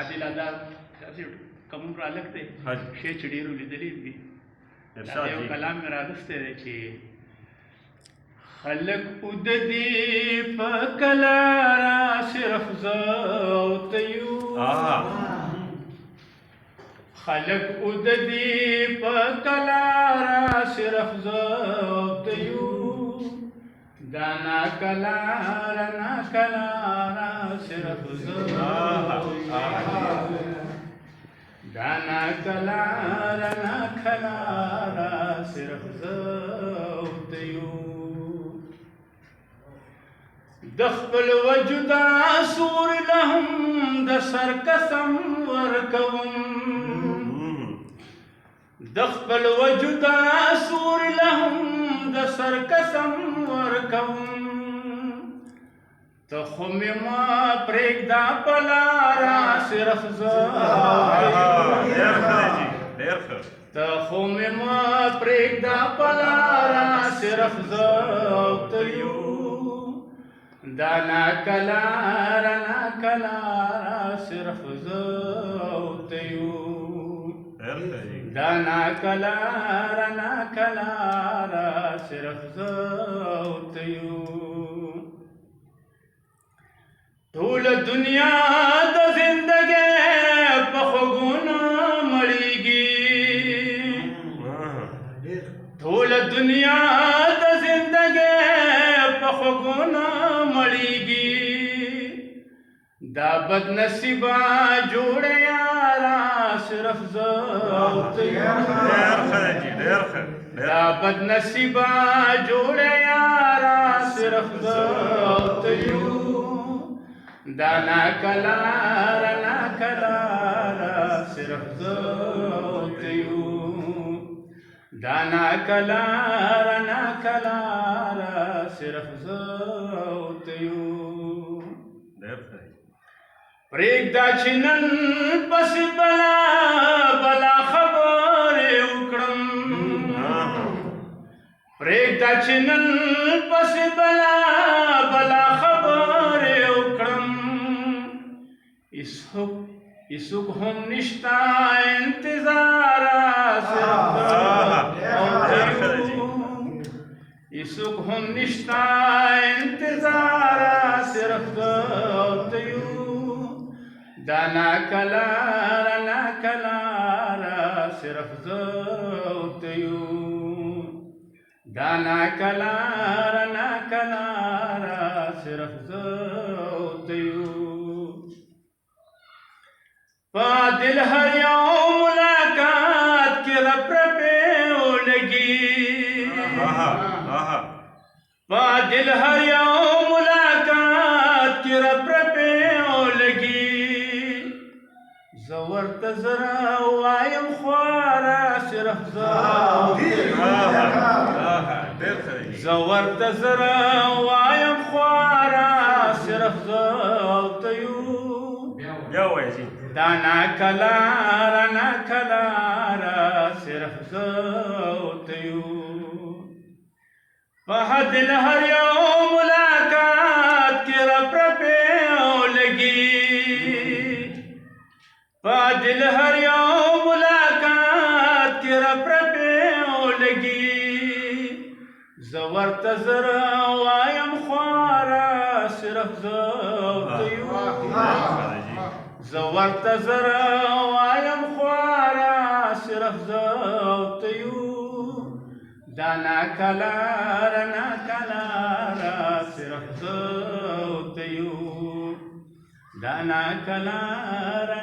عادل ادا داسې کوم رالک دی شی چې ډېرو لیدلي دي دا یو کلام مې راغستی دی چې خلق اوددي په کلاره صرف زه او ته یو خلق اوددي په کلاره صرف زه او ته یو دا ناکلاره صرف زه او ته یو دا ناکلاره صرف زه او ته یو د خپل وجود سور لهم د سر قسم ورکوم د خپل وجود سور لهم د سر قسم ورکوم ته خو مې ما پرېږده په لاره صرف زه ته خو مې ما پرېږده په لاره صرف زه او ته یو دا ناکلاره صرف زه او ته یو دا ناکلاره صرف زه او ته یو ټول دنیا د زندګۍ په خوږونو مړېږي ټول دنیا د زندګۍ په خوږونو مړېږي دا بد نصیبه جوړه یاره صرف زه او ته یو دا بد نصیبه جوړه یاره صرف زه او ته یو دا ناکلاره صرف زه او ته یو دا ناکلاره صرف زه او ته یو پرېږده چې نن پسې بلا خبرې وکړم پرېږده چې نن پسې بلا خبرې وکړم هېڅوک هم نشته انتظار صرف زه او ته یو هېڅوک هم نشته انتظار صرف زه او ته یو دا ناکلاره صرف زه او ته یو دا ناکلاره صرف زه او ته یو په دل هر یو ملاقات کې رپرپې ولګي په دل هر یو ملاقات کې رپرپې ولګي زه ورته زره وایم خواره صرف زه او ته یو زه ورته زره وایم خواره صرف زه او ته یو دا ناکلاره صرف زه او ته یو په دل هر یو ملاقات کې رپرپې ولګي په دل هر یو ملاقات کې رپرپې ولګي زه ورته زره وایم خواره صرف زه او ته یو زه ورته زره وایم خواره صرف زه او ته یو دا ناکلاره صرف زه او ته یو دا ناکلاره